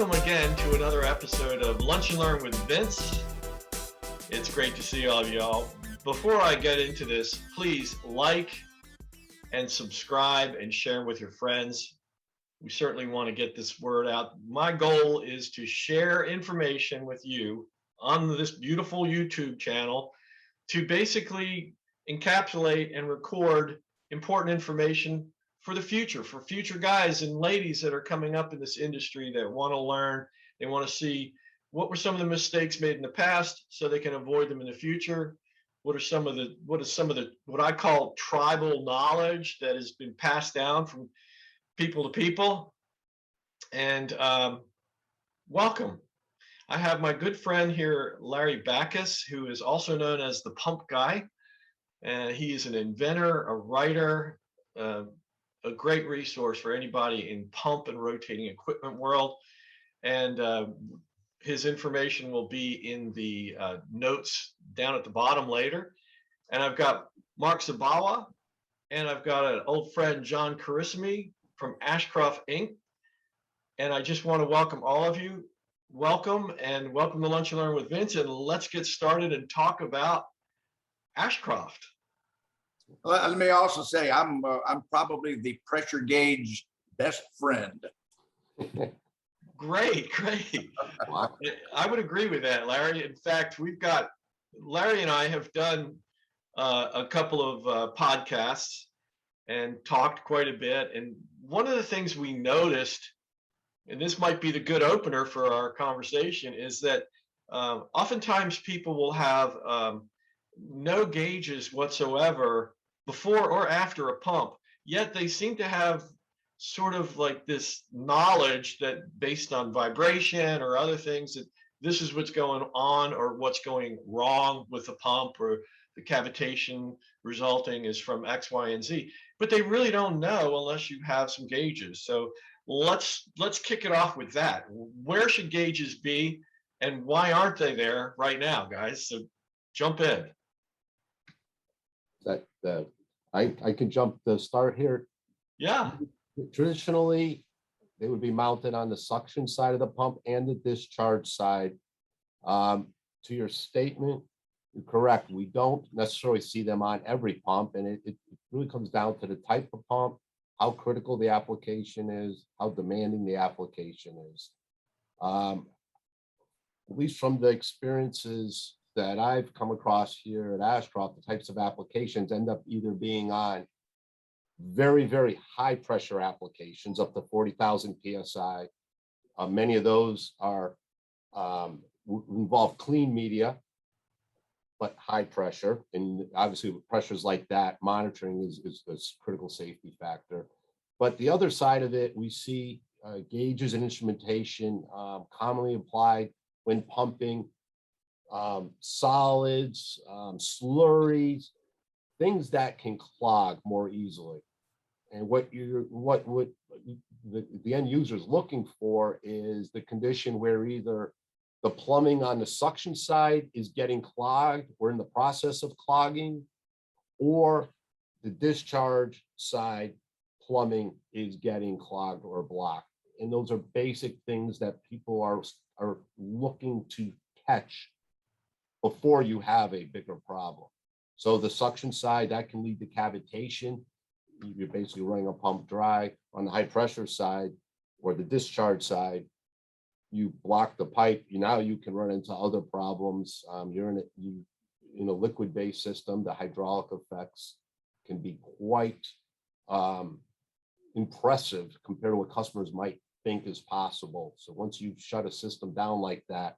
welcome again to another episode of Lunch and Learn with Vince. It's great to see all of y'all. Before I get into this, please like and subscribe and share with your friends. We certainly want to get this word out. My goal is to share information with you on this beautiful YouTube channel to basically encapsulate and record important information for the future, for future guys and ladies that are coming up in this industry that want to learn. They want to see what were some of the mistakes made in the past so they can avoid them in the future. What is some of the what I call tribal knowledge that has been passed down from people to people. And welcome. I have my good friend here, Larry Backus, who is also known as the Pump Guy. And he is an inventor, a writer, a great resource for anybody in pump and rotating equipment world. And his information will be in the notes down at the bottom later. And I've got Mark Zabawa, and I've got an old friend, John Carissimi from Ashcroft Inc. And I just want to welcome all of you. Welcome, and welcome to Lunch and Learn with Vince. And let's get started and talk about Ashcroft. Well, let me also say I'm probably the pressure gauge best friend. Great. I would agree with that, Larry. In fact, Larry and I have done a couple of podcasts and talked quite a bit. And one of the things we noticed, and this might be the good opener for our conversation, is that oftentimes people will have no gauges whatsoever before or after a pump, yet they seem to have sort of like this knowledge that based on vibration or other things that this is what's going on or what's going wrong with the pump, or the cavitation resulting is from X, Y, and Z. But they really don't know unless you have some gauges. So let's kick it off with that. Where should gauges be, and why aren't they there right now, guys? So jump in. I can jump the start here. Yeah. Traditionally, they would be mounted on the suction side of the pump and the discharge side. To your statement, you're correct. We don't necessarily see them on every pump, and it really comes down to the type of pump, how critical the application is, how demanding the application is. At least from the experiences that I've come across here at Ashcroft, the types of applications end up either being on very, very high pressure applications up to 40,000 PSI. Many of those are involve clean media, but high pressure. And obviously with pressures like that, monitoring is a critical safety factor. But the other side of it, we see gauges and instrumentation commonly applied when pumping solids, slurries, things that can clog more easily. And what the end user is looking for is the condition where either the plumbing on the suction side is getting clogged or in the process of clogging, or the discharge side plumbing is getting clogged or blocked. And those are basic things that people are looking to catch before you have a bigger problem. So the suction side, that can lead to cavitation. You're basically running a pump dry. On the high pressure side or the discharge side, you block the pipe. Now you can run into other problems. You're in a liquid-based system. The hydraulic effects can be quite impressive compared to what customers might think is possible. So once you shut a system down like that,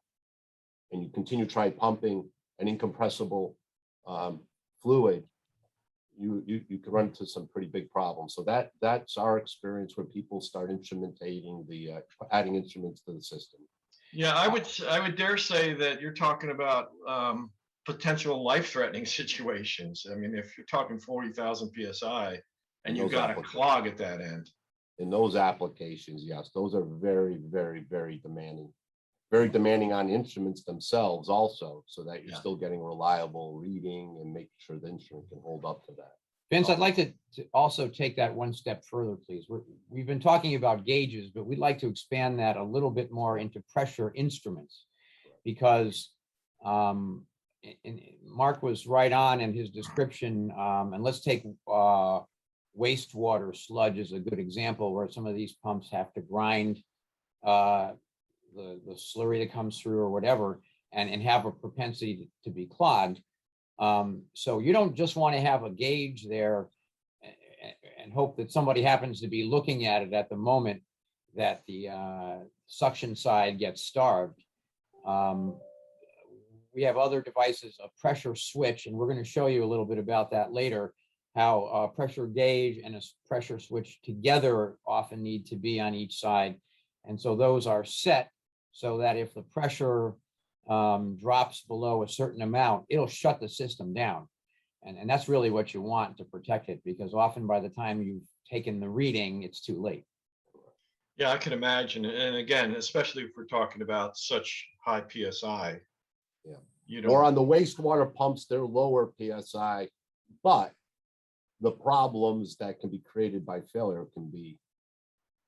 and you continue to try pumping an incompressible fluid, you can run into some pretty big problems. So that's our experience when people start instrumentating adding instruments to the system. Yeah, I would dare say that you're talking about potential life-threatening situations. I mean, if you're talking 40,000 PSI and you've got a clog at that end. In those applications, yes, those are very, very, very demanding. Very demanding on instruments themselves also, so that you're still getting reliable reading and making sure the instrument can hold up to that. Vince, I'd like to also take that one step further, please. We've been talking about gauges, but we'd like to expand that a little bit more into pressure instruments, because Mark was right on in his description. And let's take wastewater sludge as a good example, where some of these pumps have to grind the slurry that comes through or whatever, and have a propensity to be clogged. So you don't just want to have a gauge there and hope that somebody happens to be looking at it at the moment that the suction side gets starved. We have other devices, a pressure switch, and we're going to show you a little bit about that later, how a pressure gauge and a pressure switch together often need to be on each side. And so those are set so that if the pressure drops below a certain amount, it'll shut the system down. And that's really what you want to protect it, because often by the time you've taken the reading, it's too late. Yeah, I can imagine. And again, especially if we're talking about such high PSI. Yeah. You Or know, on the wastewater pumps, they're lower PSI, but the problems that can be created by failure can be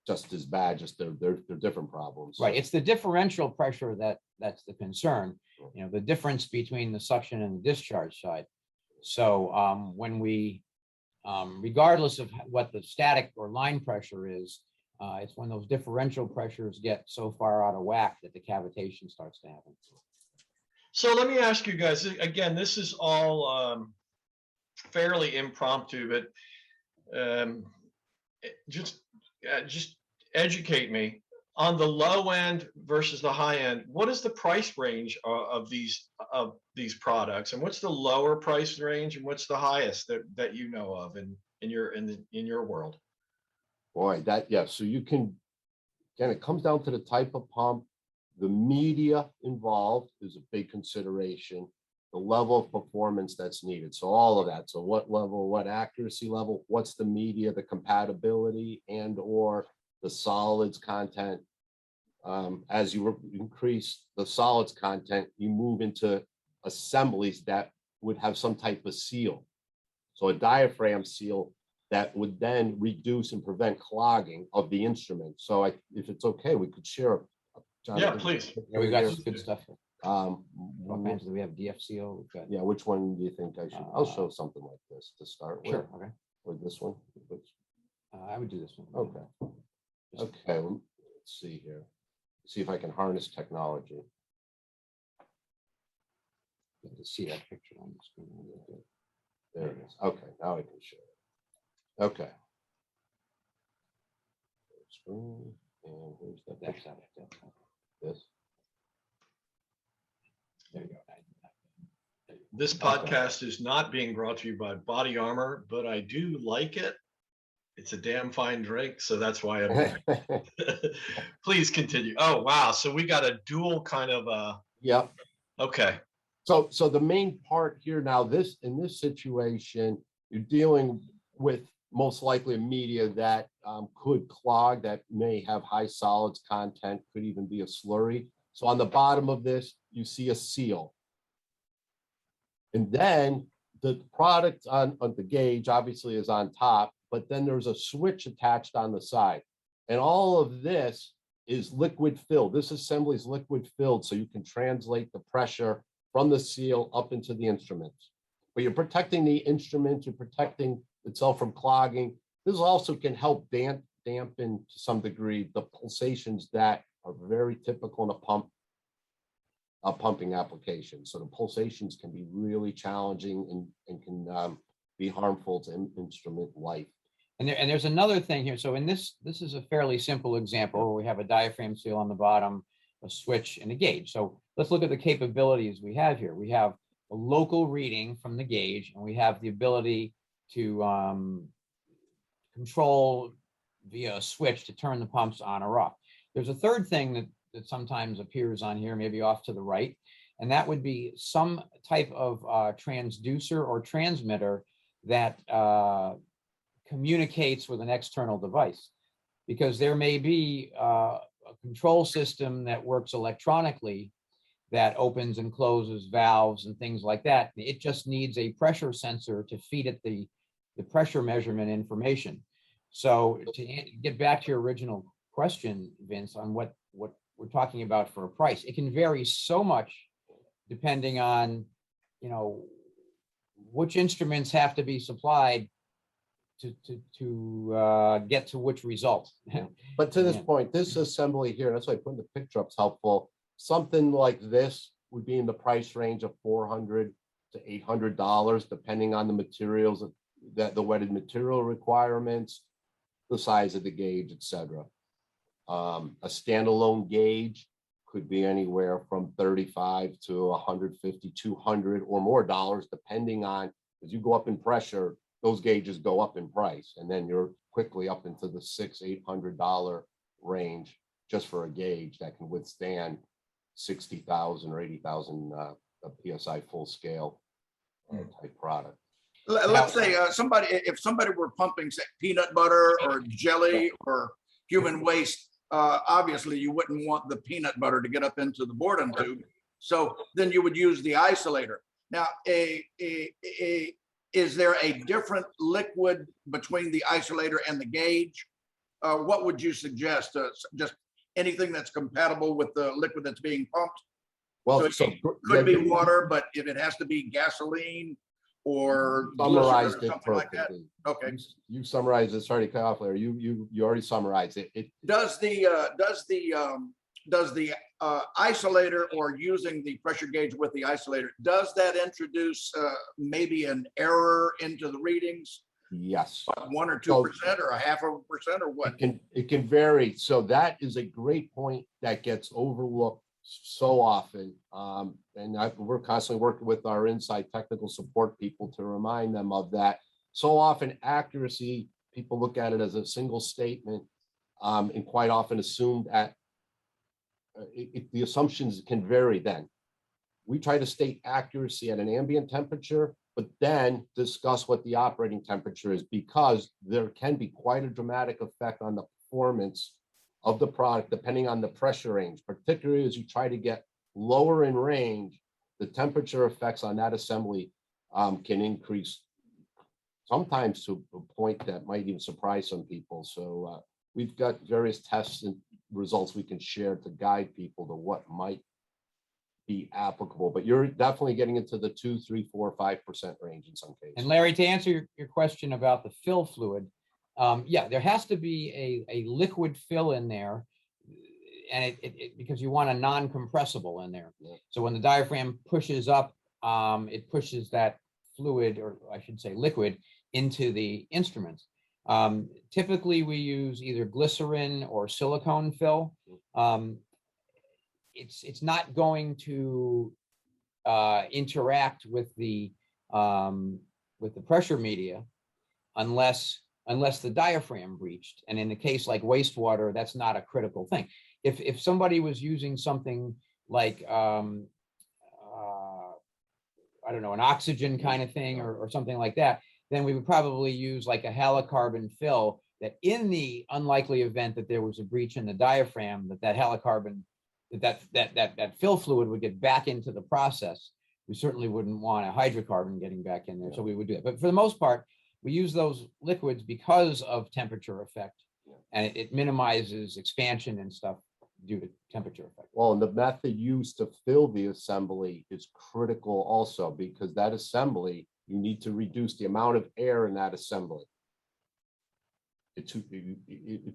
just as bad, just they're different problems. Right. It's the differential pressure that's the concern, you know, the difference between the suction and the discharge side. So when we, regardless of what the static or line pressure is, it's when those differential pressures get so far out of whack that the cavitation starts to happen. so let me ask you guys, again, this is all fairly impromptu, but just educate me on the low end versus the high end. What is the price range of these products, and what's the lower price range, and what's the highest that you know of in your world? Boy, so you can, again, it comes down to the type of pump. The media involved is a big consideration, the level of performance that's needed. So all of that. So what level, what accuracy level, what's the media, the compatibility, and or the solids content. As you increase the solids content, you move into assemblies that would have some type of seal. So a diaphragm seal that would then reduce and prevent clogging of the instrument. So if it's okay, we could share. Yeah, please. Yeah, we got Here. some good stuff. All kinds of, we have DFCO. We've got, Yeah, which one do you think I should? I'll show something like this to start with. sure. Okay. Or this one. I would do this one. Okay. Okay. Let's see here. See if I can harness technology. To see that picture on the screen. There it is. Okay, now I can show it. Okay. Screen, and here's that That's picture. it. This. There you go. This podcast is not being brought to you by Body Armor, but I do like it. It's a damn fine drink, so that's why I'm please continue. Oh wow, so we got a dual kind of Yep. okay. So the main part here now, in this situation, you're dealing with most likely a media that could clog, that may have high solids content, could even be a slurry. So on the bottom of this, you see a seal. And then the product on the gauge obviously is on top, but then there's a switch attached on the side. And all of this is liquid filled. This assembly is liquid filled, so you can translate the pressure from the seal up into the instrument. But you're protecting the instrument, you're protecting itself from clogging. This also can help dampen to some degree the pulsations that are very typical in a pumping application. So the pulsations can be really challenging and can be harmful to instrument life. And there's another thing here. So in this is a fairly simple example where we have a diaphragm seal on the bottom, a switch, and a gauge. So let's look at the capabilities we have here. We have a local reading from the gauge, and we have the ability to control via a switch to turn the pumps on or off. There's a third thing that sometimes appears on here, maybe off to the right, and that would be some type of transducer or transmitter that communicates with an external device, because there may be a control system that works electronically that opens and closes valves and things like that. It just needs a pressure sensor to feed it the the pressure measurement information. So to get back to your original question, Vince, on what we're talking about for a price, it can vary so much depending on, you know, which instruments have to be supplied to get to which result. But to this Yeah. point, this assembly here, that's why putting the picture up is helpful. Something like this would be in the price range of $400 to $800, depending on the materials that the wetted material requirements, the size of the gauge, etc. A standalone gauge could be anywhere from $35 to $150, $200 or more dollars, depending on, as you go up in pressure, those gauges go up in price, and then you're quickly up into the $600-800 range just for a gauge that can withstand 60,000 or 80,000 PSI full scale type product. Let's say if somebody were pumping, say, peanut butter or jelly or human waste, obviously you wouldn't want the peanut butter to get up into the boredom tube. So then you would use the isolator. Now, is there a different liquid between the isolator and the gauge? What would you suggest? Just anything that's compatible with the liquid that's being pumped? Well, So it could be water, but if it has to be gasoline or summarized glycerin or it something like that. perfectly. Okay. You summarized it. Sorry to cut off there. You already summarized it. Does the isolator, or using the pressure gauge with the isolator, does that introduce maybe an error into the readings? Yes. 1 or 2% or 0.5% or what? It can vary. So that is a great point that gets overlooked so often. We're constantly working with our inside technical support people to remind them of that. So often accuracy, people look at it as a single statement, and quite often assume that the assumptions can vary then. We try to state accuracy at an ambient temperature, but then discuss what the operating temperature is, because there can be quite a dramatic effect on the performance of the product depending on the pressure range, particularly as you try to get lower in range. The temperature effects on that assembly can increase, sometimes to a point that might even surprise some people. So we've got various tests and results we can share to guide people to what might be applicable, but you're definitely getting into the 2, 3, 4, 5% range in some cases. And Larry, to answer your question about the fill fluid, yeah, there has to be a liquid fill in there, and because you want a non-compressible in there. Yeah. So when the diaphragm pushes up, it pushes that fluid, or I should say liquid, into the instruments. Typically, we use either glycerin or silicone fill. It's not going to interact with the pressure media unless the diaphragm breached. And in a case like wastewater, that's not a critical thing. If somebody was using something like I don't know, an oxygen kind of thing, or something like that, then we would probably use like a halocarbon fill, that in the unlikely event that there was a breach in the diaphragm, that halocarbon, that fill fluid would get back into the process. We certainly wouldn't want a hydrocarbon getting back in there. So we would do that. But for the most part, we use those liquids because of temperature effect, and it minimizes expansion and stuff due to temperature effect. Well, and the method used to fill the assembly is critical also, because that assembly, you need to reduce the amount of air in that assembly. If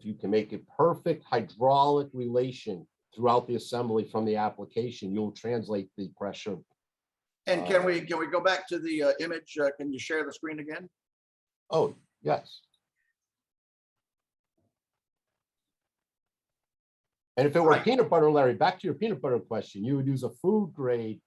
you can make a perfect hydraulic relation throughout the assembly from the application, you'll translate the pressure. And can we go back to the image? Can you share the screen again? Oh, yes. And if it were peanut butter, Larry, back to your peanut butter question, you would use a food grade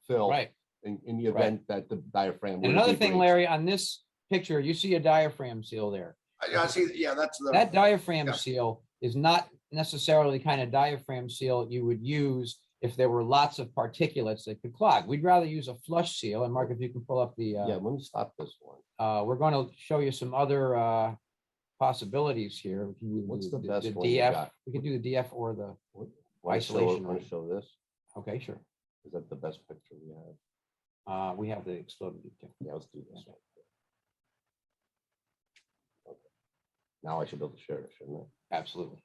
fill, Right. in the event that the diaphragm. And another thing, Larry, on this picture, you see a diaphragm seal there. I see. Yeah, that's the. That diaphragm seal is not necessarily the kind of diaphragm seal you would use if there were lots of particulates that could clog. We'd rather use a flush seal. And Mark, if you can pull up the. Yeah, let me stop this one. We're going to show you some other possibilities here. We can What's do the best the one you DF. got? We can do the DF or the Isolation. isolation. Want to show this? Okay, sure. Is that the best picture we have? We have the exploded. Yeah, let's do this. Now I should be able to share it, shouldn't I? Absolutely.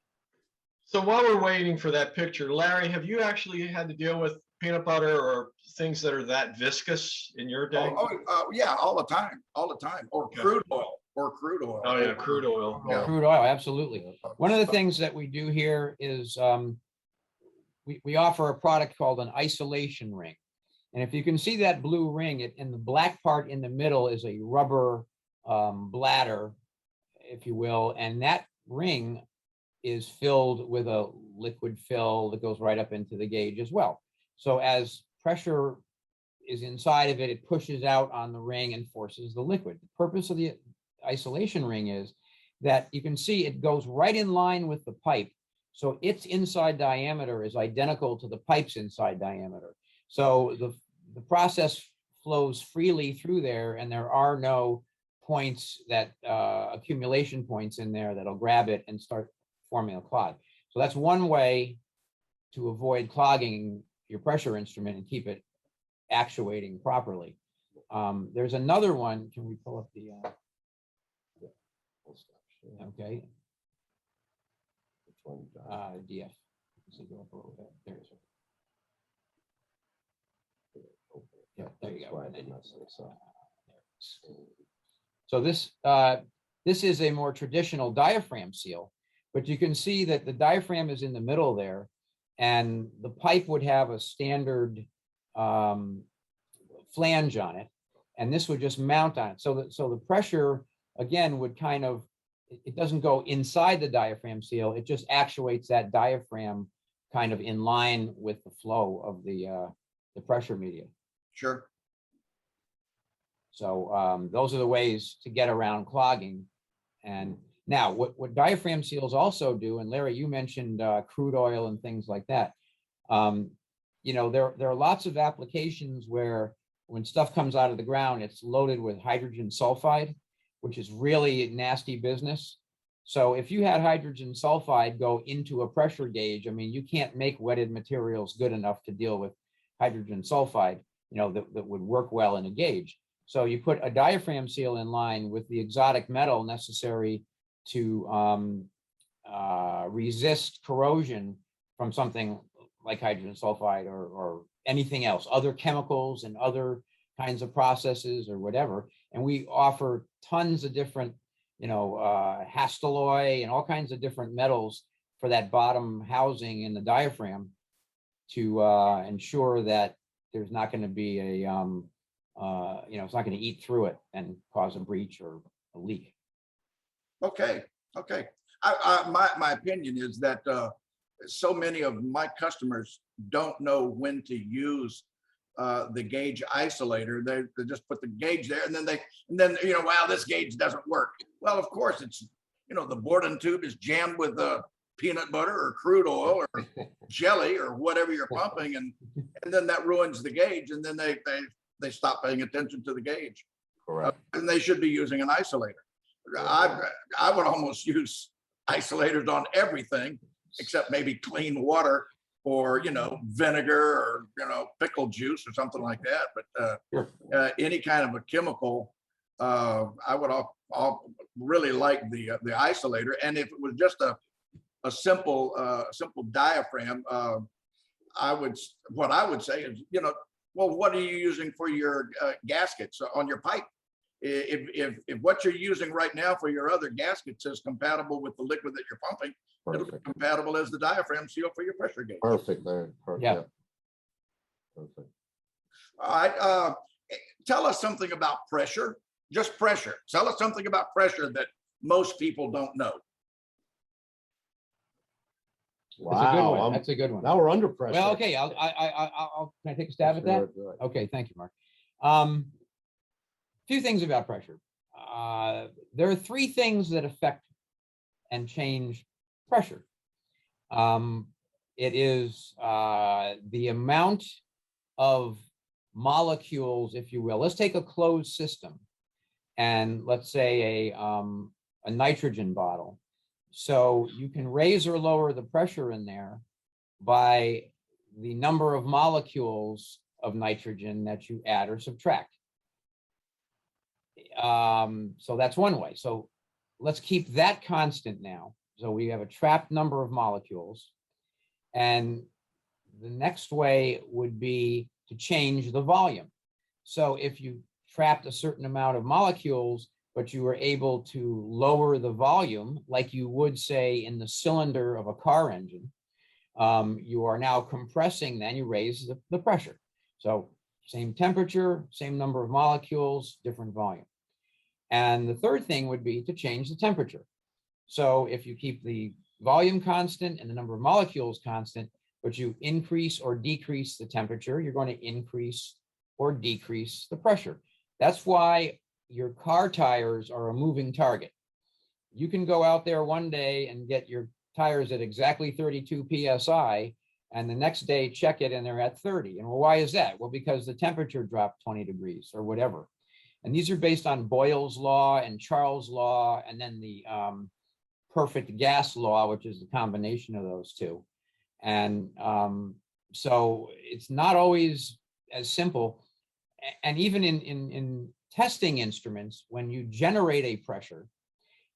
So while we're waiting for that picture, Larry, have you actually had to deal with peanut butter or things that are that viscous in your day? Yeah, all the time, or Okay. crude oil, Oh yeah, crude oil. Yeah. Crude oil, absolutely. One of the things that we do here is we offer a product called an isolation ring. And if you can see that blue ring, in the black part in the middle is a rubber bladder, if you will, and that ring is filled with a liquid fill that goes right up into the gauge as well. So as pressure is inside of it, it pushes out on the ring and forces the liquid. The purpose of the isolation ring is that you can see it goes right in line with the pipe. So its inside diameter is identical to the pipe's inside diameter. So the process flows freely through there, and there are no points that accumulation points in there that'll grab it and start forming a clog. So that's one way to avoid clogging your pressure instrument and keep it actuating properly. There's another one. Can we pull up the okay. Which one, John? DF. So go up a little bit. There it is. Yeah, there you go. And then, so this is a more traditional diaphragm seal, but you can see that the diaphragm is in the middle there, and the pipe would have a standard flange on it, and this would just mount on it. So the pressure again would kind of, it doesn't go inside the diaphragm seal, it just actuates that diaphragm kind of in line with the flow of the pressure media. Sure. So those are the ways to get around clogging. And now what diaphragm seals also do, and Larry, you mentioned crude oil and things like that. You know, there are lots of applications where when stuff comes out of the ground, it's loaded with hydrogen sulfide, which is really nasty business. So if you had hydrogen sulfide go into a pressure gauge, I mean, you can't make wetted materials good enough to deal with hydrogen sulfide, you know, that would work well in a gauge. So you put a diaphragm seal in line with the exotic metal necessary to resist corrosion from something like hydrogen sulfide or anything else, other chemicals and other kinds of processes or whatever. And we offer tons of different, you know, hastelloy and all kinds of different metals for that bottom housing in the diaphragm to ensure that there's not going to be a, you know, it's not going to eat through it and cause a breach or a leak. Okay. My opinion is that so many of my customers don't know when to use the gauge isolator. They just put the gauge there, and then you know, wow, this gauge doesn't work. Well, of course, it's, you know, the bourdon tube is jammed with peanut butter or crude oil or jelly or whatever you're pumping, and then that ruins the gauge, and then they stop paying attention to the gauge. Correct. And they should be using an isolator. I would almost use isolators on everything except maybe clean water or, you know, vinegar or, you know, pickle juice or something like that. But any kind of a chemical, I would all really like the isolator. And if it was just a simple diaphragm, what I would say is, you know, well, what are you using for your gaskets on your pipe? If what you're using right now for your other gaskets is compatible with the liquid that you're pumping, it'll be compatible as the diaphragm seal for your pressure gauge. Perfect, Larry. Perfect. Yeah. Perfect. All right. Tell us something about pressure. Just pressure. Tell us something about pressure that most people don't know. That's a good Wow. one. That's a good one. Now we're under pressure. Well, okay. I'll can I take a stab at that? Do it. Okay, thank you, Mark. Few things about pressure. There are three things that affect and change pressure. It is the amount of molecules, if you will. Let's take a closed system, and let's say a nitrogen bottle. So you can raise or lower the pressure in there by the number of molecules of nitrogen that you add or subtract. So that's one way. So let's keep that constant now. So we have a trapped number of molecules. And the next way would be to change the volume. So if you trapped a certain amount of molecules, but you were able to lower the volume, like you would say in the cylinder of a car engine, you are now compressing, then you raise the pressure. So same temperature, same number of molecules, different volume. And the third thing would be to change the temperature. So if you keep the volume constant and the number of molecules constant, but you increase or decrease the temperature, you're going to increase or decrease the pressure. That's why your car tires are a moving target. You can go out there one day and get your tires at exactly 32 PSI, and the next day check it and they're at 30. And well, why is that? Well, because the temperature dropped 20 degrees or whatever. And these are based on Boyle's law and Charles' law, and then the perfect gas law, which is the combination of those two. And so it's not always as simple. And even in testing instruments, when you generate a pressure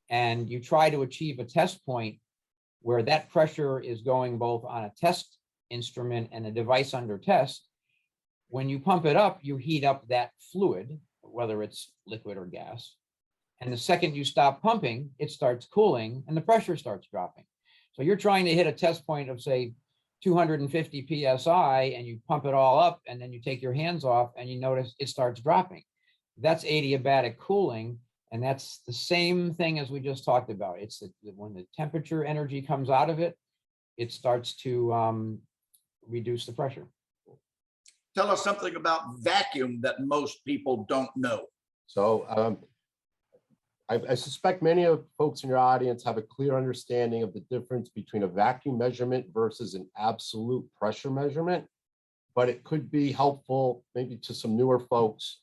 and you try to achieve a test point where that pressure is going both on a test instrument and a device under test, when you pump it up, you heat up that fluid, whether it's liquid or gas. And the second you stop pumping, it starts cooling and the pressure starts dropping. So you're trying to hit a test point of, say, 250 PSI, and you pump it all up, and then you take your hands off and you notice it starts dropping. That's adiabatic cooling. And that's the same thing as we just talked about. It's when the temperature energy comes out of it, it starts to reduce the pressure. Tell us something about vacuum that most people don't know. So I suspect many of folks in your audience have a clear understanding of the difference between a vacuum measurement versus an absolute pressure measurement, but it could be helpful maybe to some newer folks.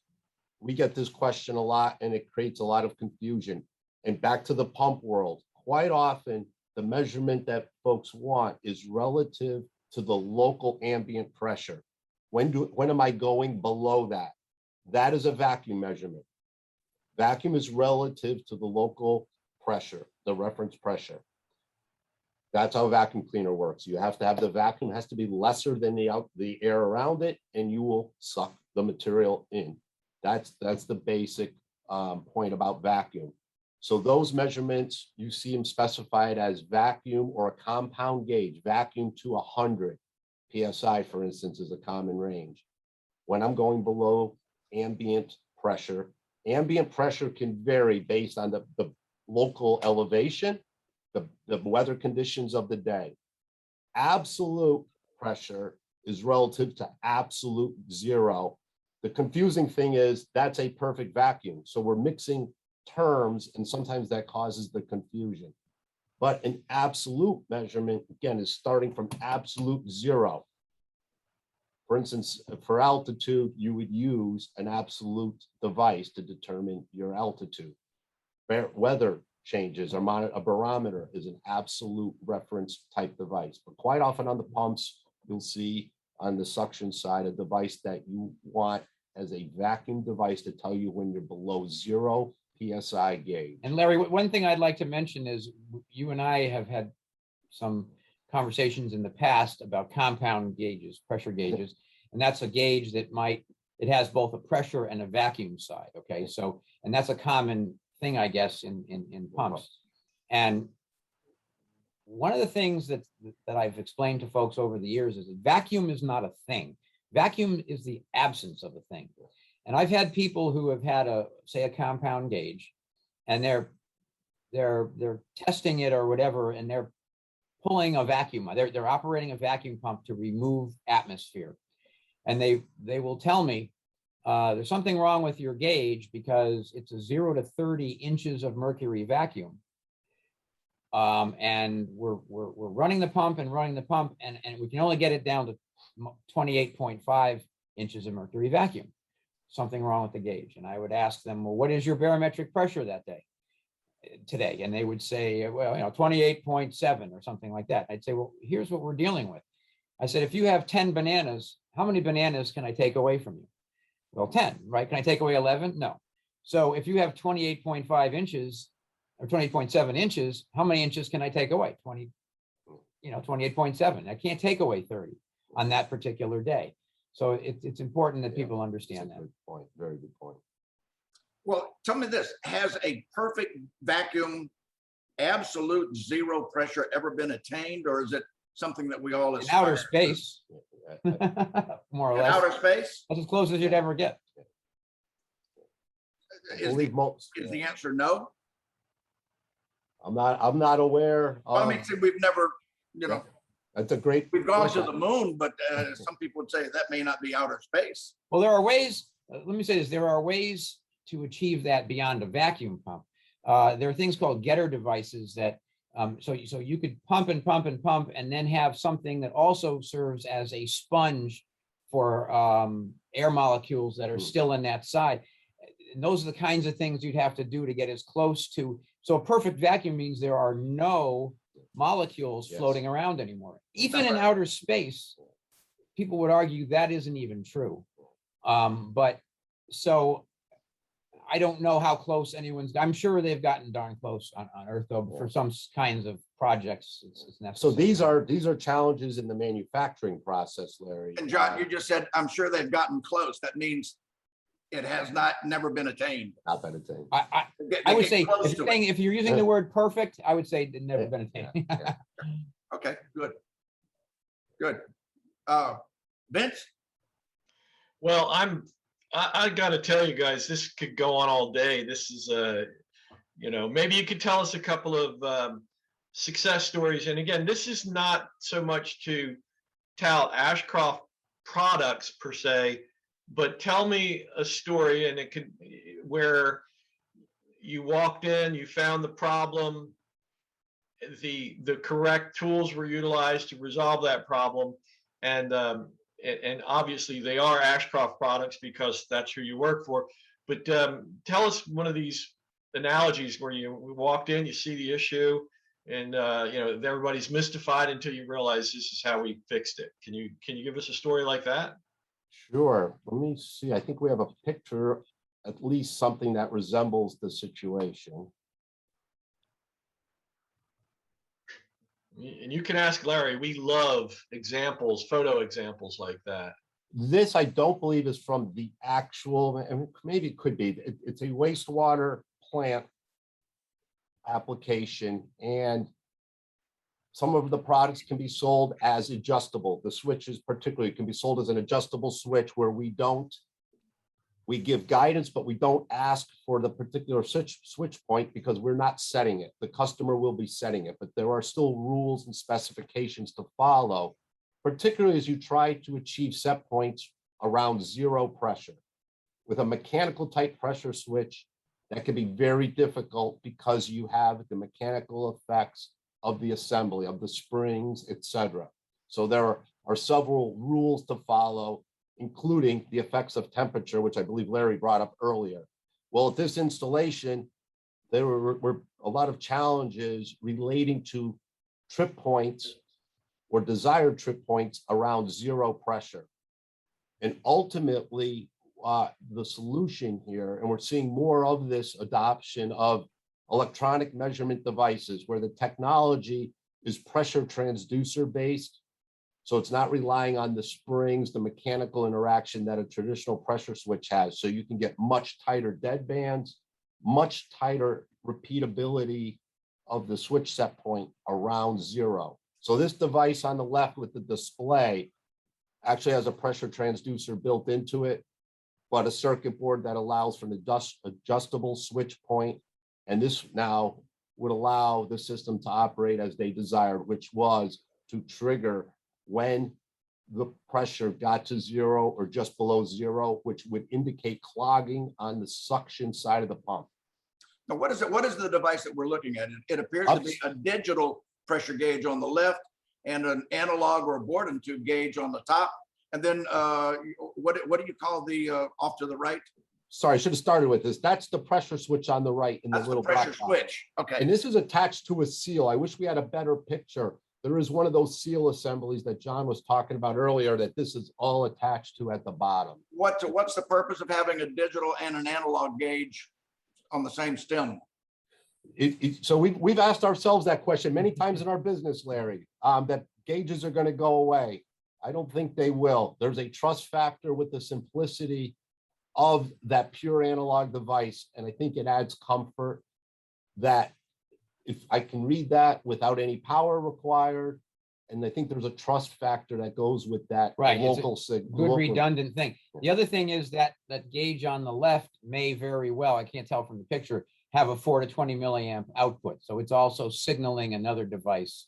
We get this question a lot and it creates a lot of confusion. And back to the pump world, quite often the measurement that folks want is relative to the local ambient pressure. When am I going below that? That is a vacuum measurement. Vacuum is relative to the local pressure, the reference pressure. That's how a vacuum cleaner works. You have to have the vacuum has to be lesser than the air around it, and you will suck the material in. That's the basic point about vacuum. So those measurements, you see them specified as vacuum or a compound gauge. Vacuum to 100 PSI, for instance, is a common range. When I'm going below ambient pressure can vary based on the local elevation, the weather conditions of the day. Absolute pressure is relative to absolute zero. The confusing thing is that's a perfect vacuum. So we're mixing terms, and sometimes that causes the confusion. But an absolute measurement, again, is starting from absolute zero. For instance, for altitude, you would use an absolute device to determine your altitude. Weather changes, a barometer is an absolute reference type device. But quite often on the pumps, you'll see on the suction side a device that you want as a vacuum device to tell you when you're below 0 PSI gauge. And Larry, one thing I'd like to mention is you and I have had some conversations in the past about compound gauges, pressure gauges, and that's a gauge that it has both a pressure and a vacuum side. Okay, so, and that's a common thing, I guess, in pumps. And one of the things that I've explained to folks over the years is that vacuum is not a thing. Vacuum is the absence of a thing. And I've had people who have had say a compound gauge, and they're testing it or whatever, and they're pulling a vacuum. They're operating a vacuum pump to remove atmosphere. And they will tell me, there's something wrong with your gauge because it's a 0 to 30 inches of mercury vacuum. And we're running the pump, and we can only get it down to 28.5 inches of mercury vacuum. Something wrong with the gauge. And I would ask them, well, what is your barometric pressure today? And they would say, well, 28.7 or something like that. I'd say, well, here's what we're dealing with. I said, if you have 10 bananas, how many bananas can I take away from you? Well, 10, right? Can I take away 11? No. So if you have 28.5 inches, or 28.7 inches, how many inches can I take away? 28.7. I can't take away 30 on that particular day. So it's important that people understand that. Good point. Very good point. Well, tell me this, has a perfect vacuum, absolute zero pressure ever been attained, or is it something that we all In aspire outer to? space, more or In less, outer space? that's as close as you'd ever get. I Is believe most. is the answer no? I'm not aware Well, I of. mean, see, we've never, That's a great. we've gone to the moon, but some people would say that may not be outer space. Well, there are ways, let me say this, there are ways to achieve that beyond a vacuum pump. There are things called getter devices that, so you could pump and pump and pump and then have something that also serves as a sponge for air molecules that are still in that side. And those are the kinds of things you'd have to do to get as close to, so a perfect vacuum means there are no molecules Yes. floating around anymore. Even in outer space, people would argue that isn't even true. But so I don't know how close I'm sure they've gotten darn close on Earth, though, for some kinds of projects. It's So necessary. these are challenges in the manufacturing process, Larry. And John, you just said, I'm sure they've gotten close. That means it has never been attained. Not that it's a. I would Get say, close to it. if you're using the word perfect, I would say it never been attained. Okay, good. Good. Vince? Well, I got to tell you guys, this could go on all day. This is maybe you could tell us a couple of success stories. And again, this is not so much to tout Ashcroft products per se, but tell me a story, and it could, where you walked in, you found the problem, the correct tools were utilized to resolve that problem, and obviously they are Ashcroft products because that's who you work for. But tell us one of these analogies where you walked in, you see the issue, and everybody's mystified until you realize this is how we fixed it. Can you give us a story like that? Sure. Let me see. I think we have a picture, at least something that resembles the situation. And you can ask Larry. We love examples, photo examples like that. This, I don't believe, is from the actual, and maybe it could be. It's a wastewater plant application, and some of the products can be sold as adjustable. The switches particularly can be sold as an adjustable switch where we give guidance, but we don't ask for the particular switch point because we're not setting it. The customer will be setting it, but there are still rules and specifications to follow, particularly as you try to achieve set points around zero pressure. With a mechanical type pressure switch, that can be very difficult because you have the mechanical effects of the assembly, of the springs, etc. So there are several rules to follow, including the effects of temperature, which I believe Larry brought up earlier. Well, at this installation, there were a lot of challenges relating to trip points or desired trip points around zero pressure. And ultimately, the solution here, and we're seeing more of this adoption of electronic measurement devices where the technology is pressure transducer based. So it's not relying on the springs, the mechanical interaction that a traditional pressure switch has. So you can get much tighter dead bands, much tighter repeatability of the switch set point around zero. So this device on the left with the display actually has a pressure transducer built into it, but a circuit board that allows for the adjustable switch point. And this now would allow the system to operate as they desired, which was to trigger when the pressure got to zero or just below zero, which would indicate clogging on the suction side of the pump. Now, what is it? What is the device that we're looking at? It appears to be a digital pressure gauge on the left and an analog or a board and tube gauge on the top. And then what do you call the off to the right? Sorry, I should have started with this. That's the pressure switch on the right in the That's little the pressure black box. switch. Okay. And this is attached to a seal. I wish we had a better picture. There is one of those seal assemblies that John was talking about earlier that this is all attached to at the bottom. What's the purpose of having a digital and an analog gauge on the same stem? So we've asked ourselves that question many times in our business, Larry, that gauges are going to go away. I don't think they will. There's a trust factor with the simplicity of that pure analog device. And I think it adds comfort that if I can read that without any power required, and I think there's a trust factor that goes with that. Right, it's a Local signal. good redundant thing. The other thing is that that gauge on the left may very well, I can't tell from the picture, have a 4 to 20 milliamp output. So it's also signaling another device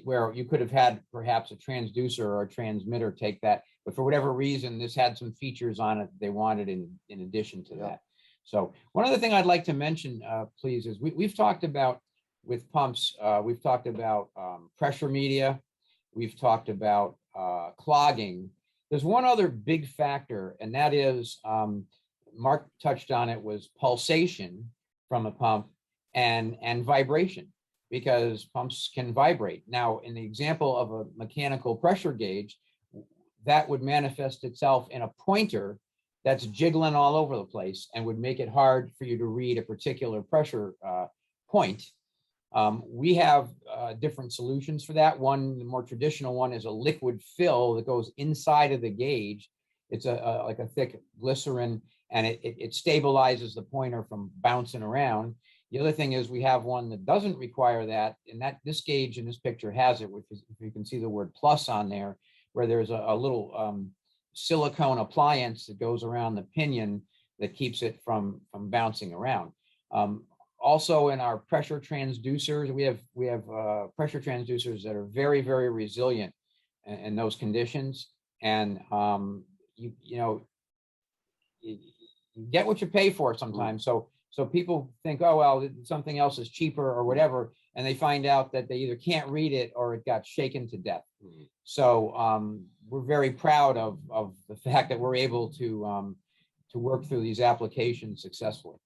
where you could have had perhaps a transducer or a transmitter take that, but for whatever reason, this had some features on it they wanted in addition to that. So one other thing I'd like to mention, please, is we've talked about with pumps, we've talked about pressure media, we've talked about clogging. There's one other big factor, and that is, Mark touched on it, was pulsation from a pump and vibration, because pumps can vibrate. Now, in the example of a mechanical pressure gauge, that would manifest itself in a pointer that's jiggling all over the place and would make it hard for you to read a particular pressure point. We have different solutions for that. One, the more traditional one, is a liquid fill that goes inside of the gauge. It's like a thick glycerin, and it stabilizes the pointer from bouncing around. The other thing is we have one that doesn't require that, and this gauge in this picture has it, which is, if you can see the word plus on there, where there's a little silicone appliance that goes around the pinion that keeps it from bouncing around. Also, in our pressure transducers, we have pressure transducers that are very, very resilient in those conditions. And you get what you pay for sometimes. So people think, oh, well, something else is cheaper or whatever, and they find out that they either can't read it or it got shaken to death. So we're very proud of the fact that we're able to work through these applications successfully.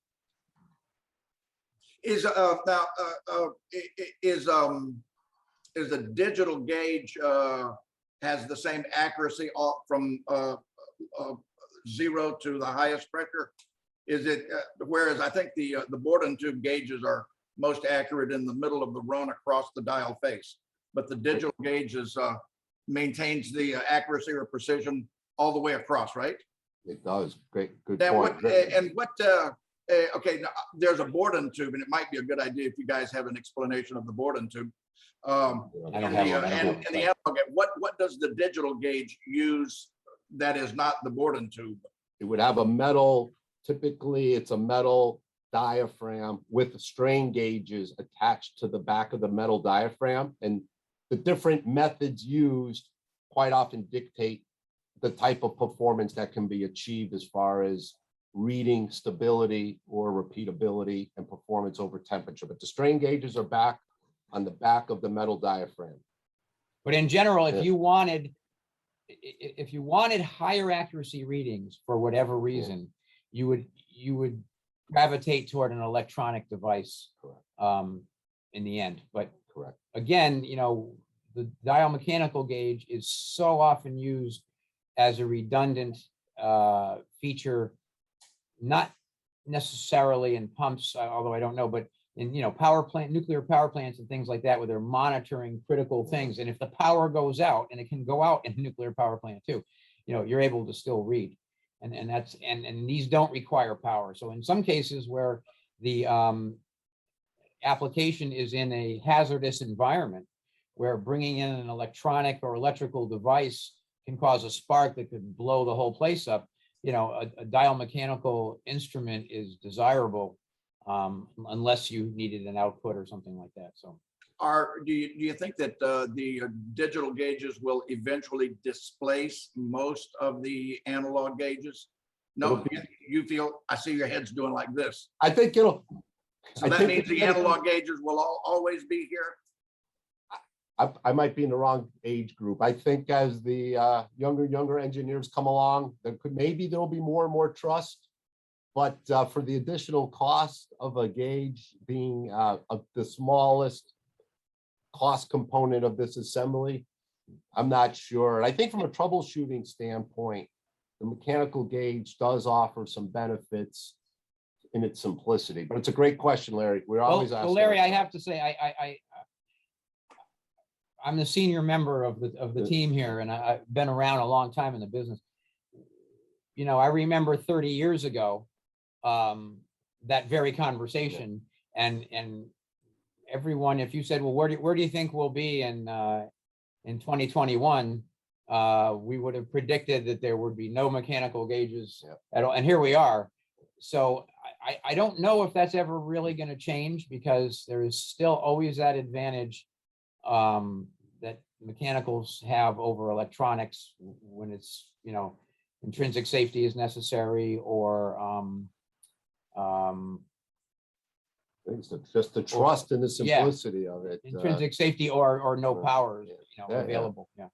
Is the digital gauge has the same accuracy from 0 to the highest pressure? Is it whereas I think the Borden tube gauges are most accurate in the middle of the run across the dial face, but the digital gauge maintains the accuracy or precision all the way across, right? It does. Great, good Now, point. okay, now, there's a Borden tube, and it might be a good idea if you guys have an explanation of the Borden tube. What does the digital gauge use that is not the Borden tube? It would have a metal, typically it's a metal diaphragm with strain gauges attached to the back of the metal diaphragm. And the different methods used quite often dictate the type of performance that can be achieved as far as reading stability or repeatability and performance over temperature. But the strain gauges are back on the back of the metal diaphragm. But in general, if you wanted higher accuracy readings for whatever reason, you would gravitate toward an electronic device in the end. But again, the dial mechanical gauge is so often used as a redundant feature, not necessarily in pumps, although I don't know, but in nuclear power plants and things like that, where they're monitoring critical things. And if the power goes out, and it can go out in a nuclear power plant too, you're able to still read. And these don't require power. So in some cases where the application is in a hazardous environment, where bringing in an electronic or electrical device can cause a spark that could blow the whole place up, a dial mechanical instrument is desirable, unless you needed an output or something like that. So, do you think that the digital gauges will eventually displace most of the analog gauges? No, you feel, I see your head's doing like this. I think it'll. So that means the analog gauges will always be here? I might be in the wrong age group. I think as the younger engineers come along, there'll be more and more trust. But for the additional cost of a gauge being the smallest cost component of this assembly, I'm not sure. I think from a troubleshooting standpoint, the mechanical gauge does offer some benefits in its simplicity. But it's a great question, Larry. We're Well, always asking. Larry, I ourselves. have to say, I'm the senior member of the team here, and I've been around a long time in the business. You know, I remember 30 years ago, that very conversation, and everyone, if you said, well, where do you think we'll be in 2021, we would have predicted that there would be no mechanical gauges at all, and here we are. So I don't know if that's ever really going to change, because there is still always that advantage that mechanicals have over electronics when it's, you know, intrinsic safety is necessary, or It's just the trust and the simplicity of it. intrinsic safety, or no power, you know, Yeah, yeah. available. Yeah.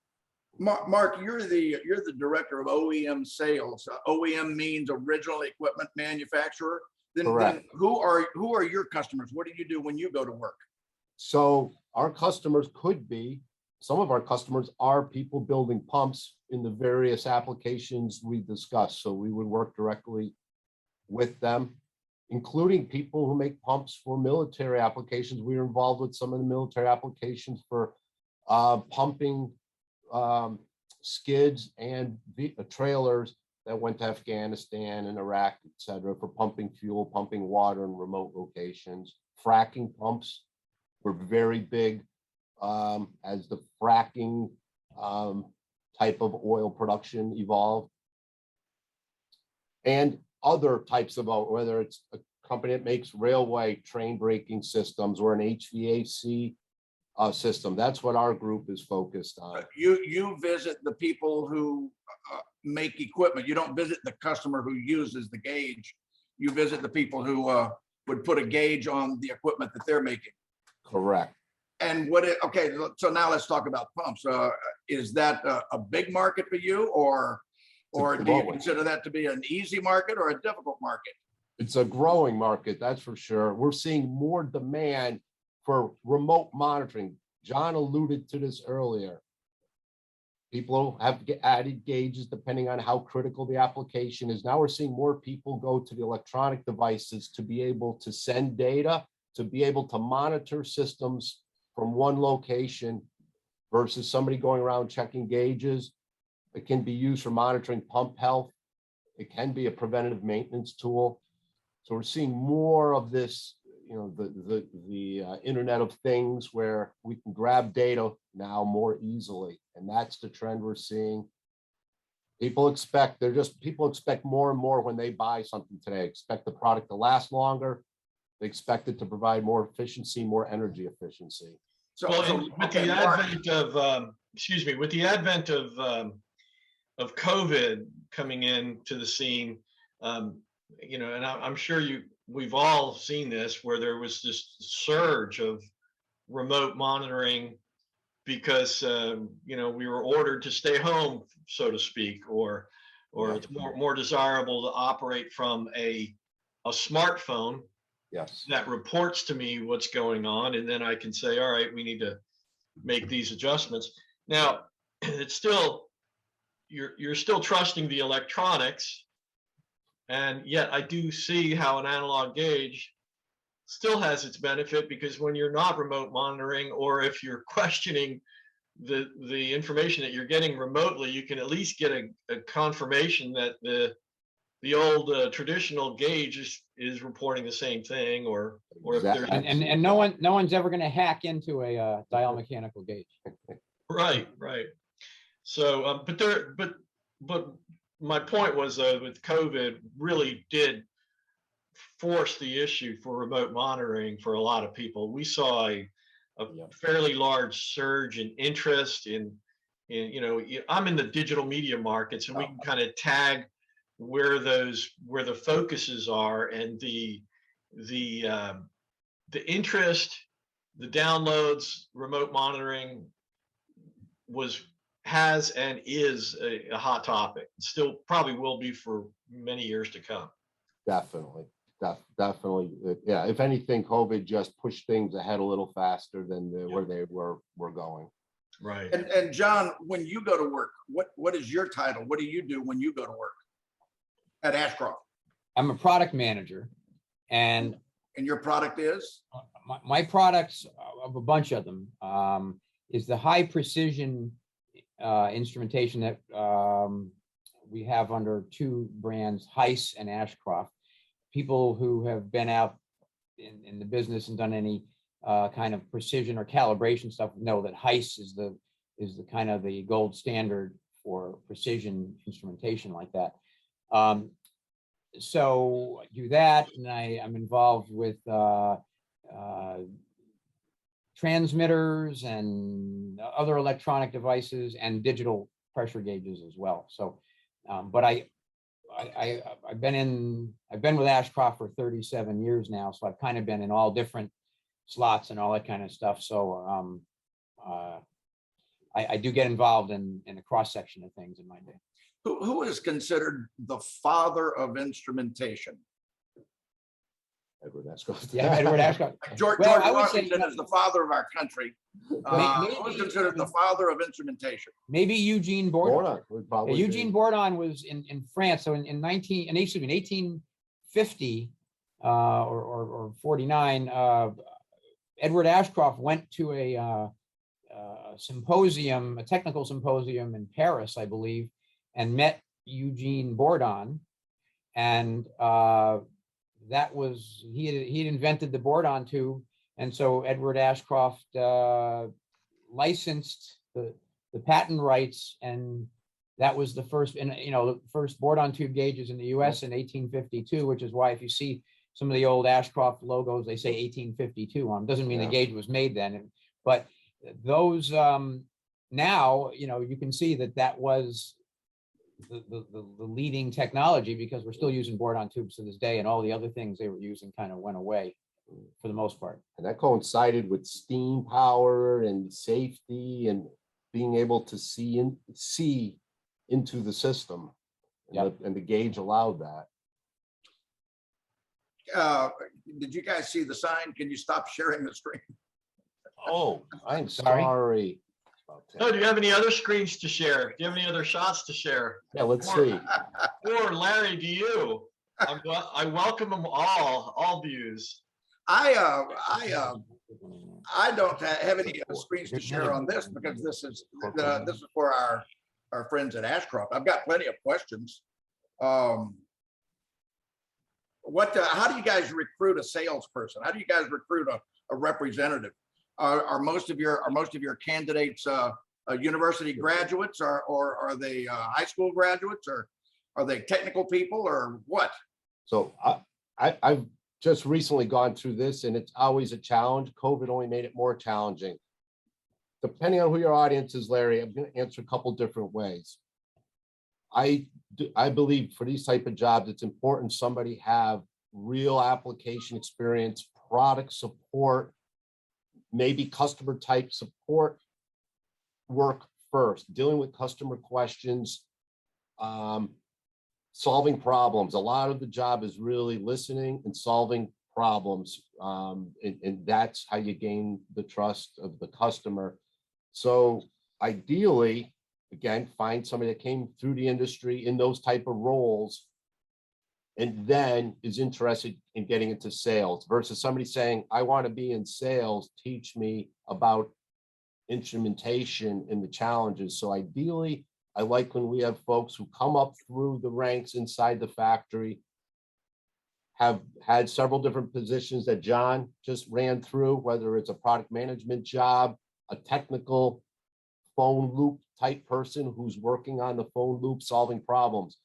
Mark, you're the director of OEM sales. OEM means original equipment manufacturer. Then Correct. who are your customers? What do you do when you go to work? So our customers could be, some of our customers are people building pumps in the various applications we discussed. So we would work directly with them, including people who make pumps for military applications. We are involved with some of the military applications for pumping skids and trailers that went to Afghanistan and Iraq, et cetera, for pumping fuel, pumping water in remote locations. Fracking pumps were very big as the fracking type of oil production evolved. And other types of, whether it's a company that makes railway train braking systems or an HVAC system. That's what our group is focused on. You visit the people who make equipment. You don't visit the customer who uses the gauge. You visit the people who would put a gauge on the equipment that they're making. Correct. And okay, so now let's talk about pumps. Is that a big market for you, or do you consider that to be an easy market or a difficult market? It's a growing market, that's for sure. We're seeing more demand for remote monitoring. John alluded to this earlier. People have added gauges depending on how critical the application is. Now we're seeing more people go to the electronic devices to be able to send data, to be able to monitor systems from one location versus somebody going around checking gauges. It can be used for monitoring pump health. It can be a preventative maintenance tool. So we're seeing more of this, you know, the Internet of Things, where we can grab data now more easily. And that's the trend we're seeing. People expect more and more when they buy something today. Expect the product to last longer. They expect it to provide more efficiency, more energy efficiency. So, with the advent of with the advent of COVID coming into the scene, you know, and I'm sure we've all seen this, where there was this surge of remote monitoring because you know, we were ordered to stay home, so to speak, or it's more desirable to operate from a smartphone. Yes. That reports to me what's going on, and then I can say, all right, we need to make these adjustments. Now, it's still, you're still trusting the electronics, and yet I do see how an analog gauge still has its benefit, because when you're not remote monitoring, or if you're questioning the information that you're getting remotely, you can at least get a confirmation that the old traditional gauge is reporting the same thing, or if there's and no one's ever going to hack into a dial mechanical gauge. Right. So, but my point was, with COVID, really did force the issue for remote monitoring for a lot of people. We saw a fairly large surge in interest in, you know, I'm in the digital media market, so we can kind of tag where the focuses are, and the interest, the downloads, remote monitoring has and is a hot topic. Still probably will be for many years to come. Definitely. Yeah. If anything, COVID just pushed things ahead a little faster than where they were going. Right. And John, when you go to work, what is your title? What do you do when you go to work at Ashcroft? I'm a product manager. And your product is? my products, of a bunch of them, is the high precision instrumentation that we have under two brands, Heiss and Ashcroft. People who have been out in the business and done any kind of precision or calibration stuff know that Heiss is the kind of the gold standard for precision instrumentation like that. So I do that, and I'm involved with transmitters and other electronic devices and digital pressure gauges as well. So, but I've been with Ashcroft for 37 years now, so I've kind of been in all different slots and all that kind of stuff. So I do get involved in a cross section of things in my day. Who is considered the father of instrumentation? Edward Ashcroft. Yeah, Edward Ashcroft. George Well, I would say, Washington is the father of our country. Who is considered the father of instrumentation? maybe Eugene Bourdon. Bourdon would probably Eugene be. Bourdon was in France. So in 1850 or 49, Edward Ashcroft went to a symposium, a technical symposium in Paris, I believe, and met Eugene Bourdon, and that was he had invented the Bourdon tube, and so Edward Ashcroft licensed the patent rights, and that was the first, and the first Bourdon tube gauges in the U.S. in 1852, which is why if you see some of the old Ashcroft logos, they say 1852 on them. Doesn't mean the gauge was made then, but those now you can see that was the leading technology, because we're still using Bourdon tubes to this day, and all the other things they were using kind of went away for the most part. And that coincided with steam power and safety and being able to see into the system. And the gauge allowed that. Did you guys see the sign? Can you stop sharing the screen? Oh, I'm Sorry. sorry. No, do you have any other screens to share? Do you have any other shots to share? Yeah, let's see. Or Larry, do you? I welcome them all views. I don't have any screens to share on this, because this is for our friends at Ashcroft. I've got plenty of questions. How do you guys recruit a salesperson? How do you guys recruit a representative? Are most of your candidates university graduates, or are they high school graduates, or are they technical people, or what? So I've just recently gone through this, and it's always a challenge. COVID only made it more challenging. Depending on who your audience is, Larry, I'm going to answer a couple different ways. I believe for these type of jobs, it's important somebody have real application experience, product support, maybe customer type support work first, dealing with customer questions, solving problems. A lot of the job is really listening and solving problems. And that's how you gain the trust of the customer. So ideally, again, find somebody that came through the industry in those type of roles and then is interested in getting into sales, versus somebody saying, I want to be in sales, teach me about instrumentation and the challenges. So ideally, I like when we have folks who come up through the ranks inside the factory, have had several different positions that John just ran through, whether it's a product management job, a technical phone loop type person who's working on the phone loop, solving problems.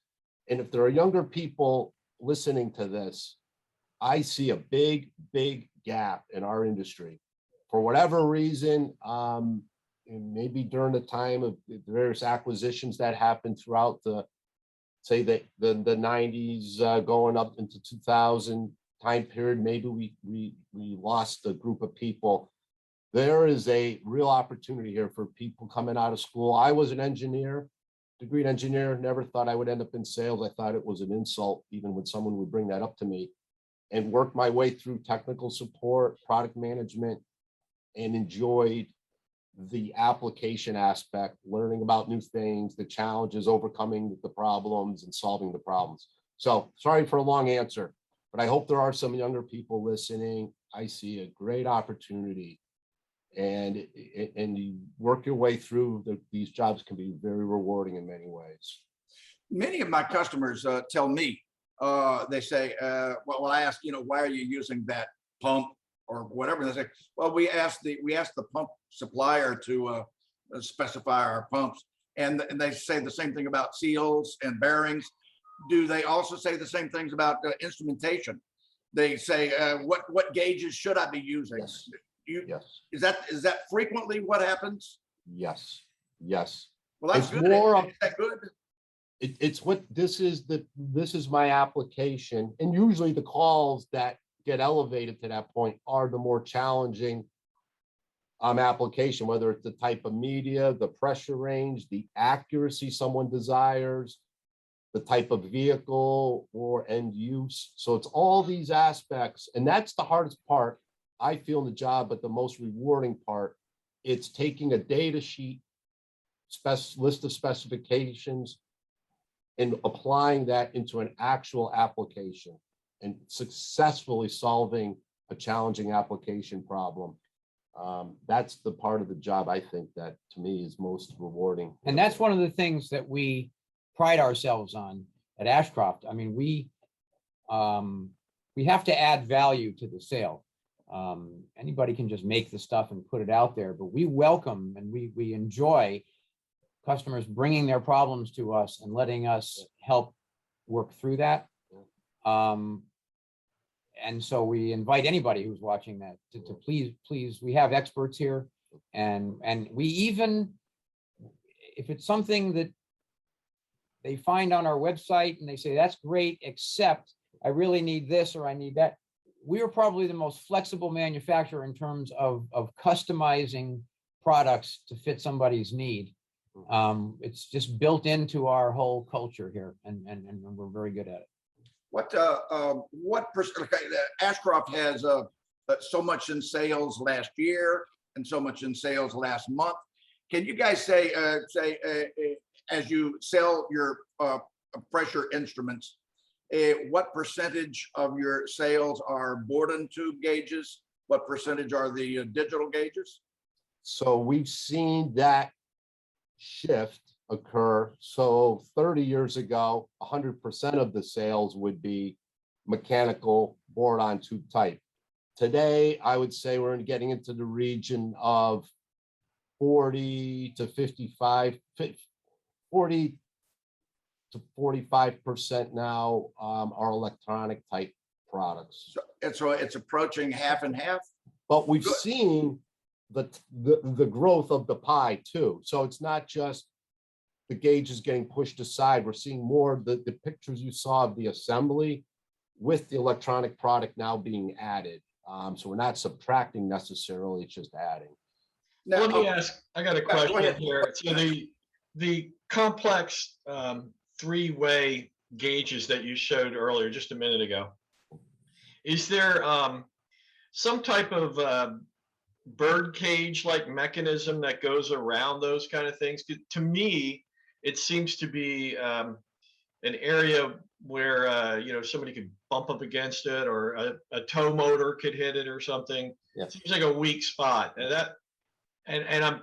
And if there are younger people listening to this, I see a big gap in our industry. For whatever reason, and maybe during the time of the various acquisitions that happened throughout the 90s going up into 2000 time period, maybe we lost a group of people. There is a real opportunity here for people coming out of school. I was an engineer, degreed engineer, never thought I would end up in sales. I thought it was an insult, even when someone would bring that up to me, and worked my way through technical support, product management, and enjoyed the application aspect, learning about new things, the challenges, overcoming the problems, and solving the problems. So sorry for a long answer. but I hope there are some younger people listening. I see a great opportunity, and you work your way through these jobs can be very rewarding in many ways. Many of my customers tell me, they say, well, I ask, why are you using that pump or whatever? And they say, well, we asked the pump supplier to specify our pumps, and they say the same thing about seals and bearings. Do they also say the same things about instrumentation? They say, what gauges should I be using? Yes. Yes. Is that frequently what happens? Yes. Yes. Well, that's It's good. more Is that good? It's what this is my application, and usually the calls that get elevated to that point are the more challenging application, whether it's the type of media, the pressure range, the accuracy someone desires, the type of vehicle or end use. So it's all these aspects, and that's the hardest part I feel in the job, but the most rewarding part. It's taking a data sheet, list of specifications, and applying that into an actual application and successfully solving a challenging application problem. That's the part of the job I think that to me is most rewarding. And that's one of the things that we pride ourselves on at Ashcroft. I mean, we have to add value to the sale. Anybody can just make the stuff and put it out there, but we welcome and we enjoy customers bringing their problems to us and letting us help work through that. And so we invite anybody who's watching that to please, we have experts here. And we even, if it's something that they find on our website and they say, that's great, except I really need this or I need that. We are probably the most flexible manufacturer in terms of customizing products to fit somebody's need. It's just built into our whole culture here, and we're very good at it. What percent? Ashcroft has so much in sales last year and so much in sales last month. Can you guys say as you sell your pressure instruments, what percentage of your sales are Borden tube gauges? What percentage are the digital gauges? So we've seen that shift occur. So 30 years ago, 100% of the sales would be mechanical board-on tube type. Today, I would say we're getting into the region of 40 to 45% now are electronic type products. So it's approaching half and half. But we've seen the growth of the pie too. So it's not just the gauges getting pushed aside. We're seeing more the pictures you saw of the assembly with the electronic product now being added. So we're not subtracting necessarily, it's just adding. Now, let me ask, I got a question here. So the complex three-way gauges that you showed earlier, just a minute ago, is there some type of bird cage like mechanism that goes around those kind of things? To me, it seems to be an area where somebody could bump up against it, or a tow motor could hit it or something. Yeah. It seems like a weak spot, and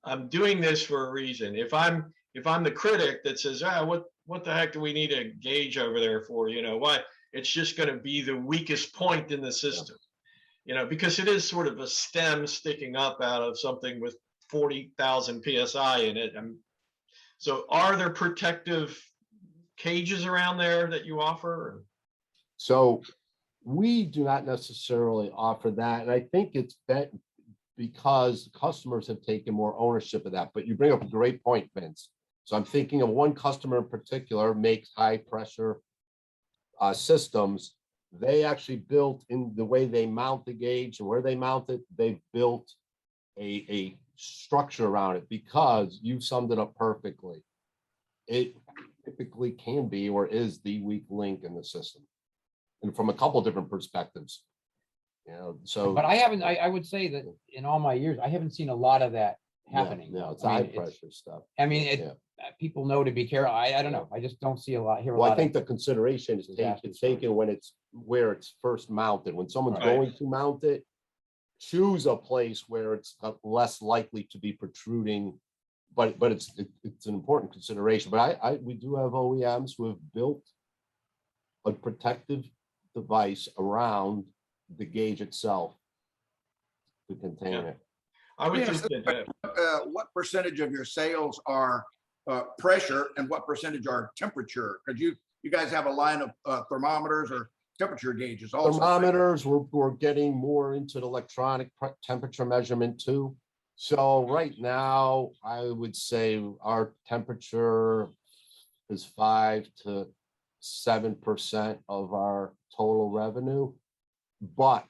I'm doing this for a reason. If I'm the critic that says, what the heck do we need a gauge over there for? Why? It's just going to be the weakest point in the system. Because it is sort of a stem sticking up out of something with 40,000 PSI in it. So are there protective cages around there that you offer? So we do not necessarily offer that. And I think it's because customers have taken more ownership of that. But you bring up a great point, Vince. So I'm thinking of one customer in particular makes high pressure systems. They actually built in the way they mount the gauge and where they mount it, they've built a structure around it, because you summed it up perfectly. It typically can be or is the weak link in the system, and from a couple different perspectives. So but I would say that in all my years, I haven't seen a lot of that happening. No, it's I high mean, pressure stuff. I mean, Yeah. people know to be careful. I don't know. I just don't see hear a Well, lot I think of. the consideration is disaster taken when it's where it's first mounted. When someone's Right. going to mount it, choose a place where it's less likely to be protruding. But it's an important consideration. But we do have OEMs who have built a protective device around the gauge itself to contain Yeah. it. I would Yes, think that what percentage of your sales are pressure and what percentage are temperature? Because you guys have a line of thermometers or temperature gauges also. Thermometers, we're getting more into the electronic temperature measurement too. So right now, I would say our temperature is 5 to 7% of our total revenue. But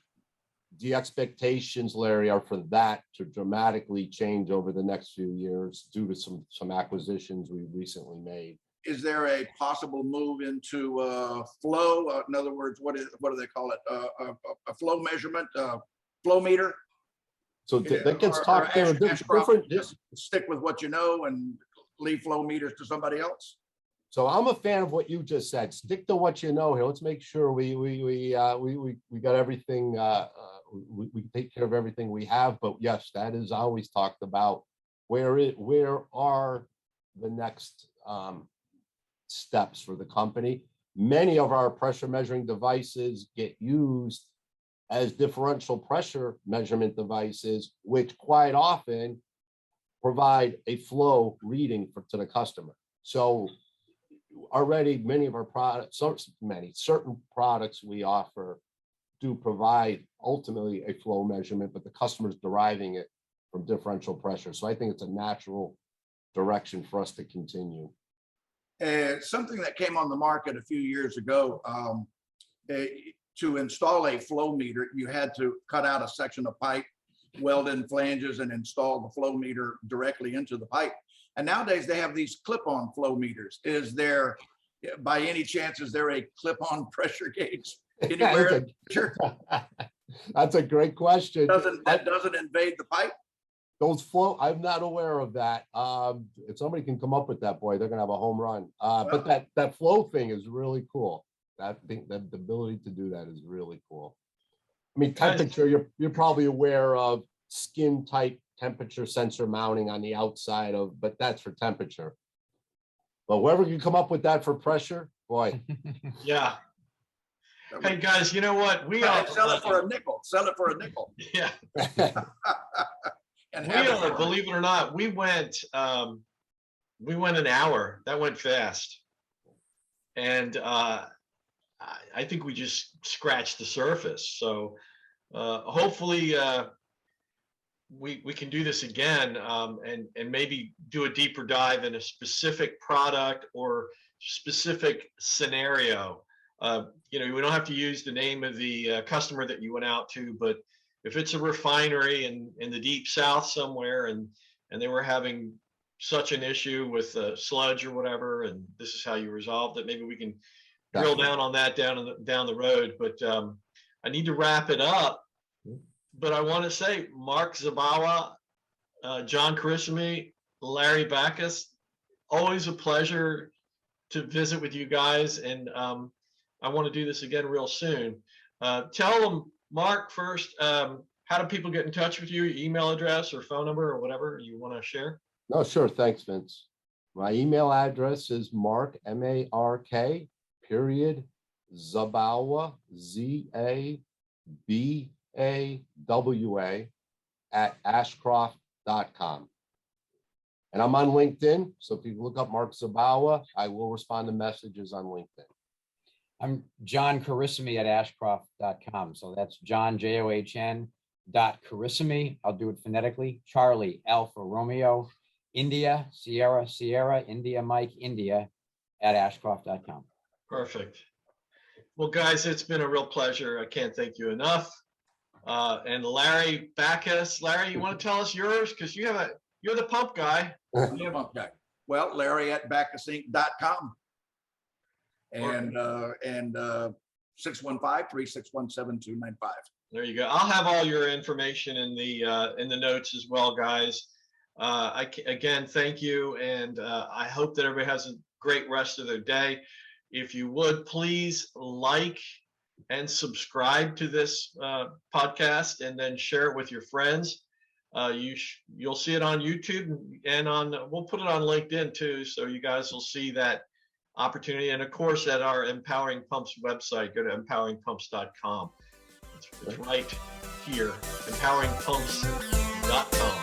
the expectations, Larry, are for that to dramatically change over the next few years due to some acquisitions we recently made. Is there a possible move into flow? In other words, what do they call it? A flow measurement, flow meter? So that gets Or talked there. Ashcroft, Different. just stick with what you know and leave flow meters to somebody else? So I'm a fan of what you just said. Stick to what you know here. Let's make sure we got everything. We take care of everything we have. But yes, that is always talked about. Where are the next steps for the company? Many of our pressure measuring devices get used as differential pressure measurement devices, which quite often provide a flow reading to the customer. So already many of our products, certain products we offer do provide ultimately a flow measurement, but the customer's deriving it from differential pressure. So I think it's a natural direction for us to continue. Something that came on the market a few years ago, to install a flow meter, you had to cut out a section of pipe, weld in flanges, and install the flow meter directly into the pipe. And nowadays they have these clip-on flow meters. Is there, by any chance, is there a clip-on pressure gauge anywhere? Sure. That's a great question. That doesn't invade the pipe? Those flow, I'm not aware of that. If somebody can come up with that, boy, they're gonna have a home run. But that flow thing is really cool. That the ability to do that is really cool. I mean, temperature, you're probably aware of skin type temperature sensor mounting on the outside of, but that's for temperature. But whoever can come up with that for pressure, boy. yeah. Hey guys, you know what? We are Sell it for a nickel. Sell it for a nickel. Yeah. And Believe it or not, we went an hour. That went fast. And I think we just scratched the surface. So hopefully we can do this again, and maybe do a deeper dive in a specific product or specific scenario. You know, we don't have to use the name of the customer that you went out to, but if it's a refinery in the deep south somewhere, and they were having such an issue with sludge or whatever, and this is how you resolved it, maybe we can drill down on that down the road. But I need to wrap it up. But I want to say, Mark Zabawa, John Carissimi, Larry Backus, always a pleasure to visit with you guys, and I want to do this again real soon. Tell them, Mark, first, how do people get in touch with you? Your email address or phone number or whatever you want to share? No, sure. Thanks, Vince. My email address is Mark, M-A-R-K, period, Zabawa, Z-A-B-A-W-A, at ashcroft.com. And I'm on LinkedIn. So if you look up Mark Zabawa, I will respond to messages on LinkedIn. I'm John Carissimi at ashcroft.com. So that's John, John, Carissimi. I'll do it phonetically. Charlie, Alpha, Romeo, India, Sierra, Sierra, India, Mike, India, at ashcroft.com. Perfect. Well, guys, it's been a real pleasure. I can't thank you enough. And Larry Backus, Larry, you want to tell us yours? Because you're the pump guy. I'm the pump guy. Well, Larry at BackusInc.com. And 615-361-7295. There you go. I'll have all your information in the notes as well, guys. Again, thank you, and I hope that everybody has a great rest of their day. If you would, please like and subscribe to this podcast, and then share it with your friends. You'll see it on YouTube, and we'll put it on LinkedIn too, so you guys will see that opportunity. And of course, at our Empowering Pumps website, go to empoweringpumps.com. It's right here, empoweringpumps.com.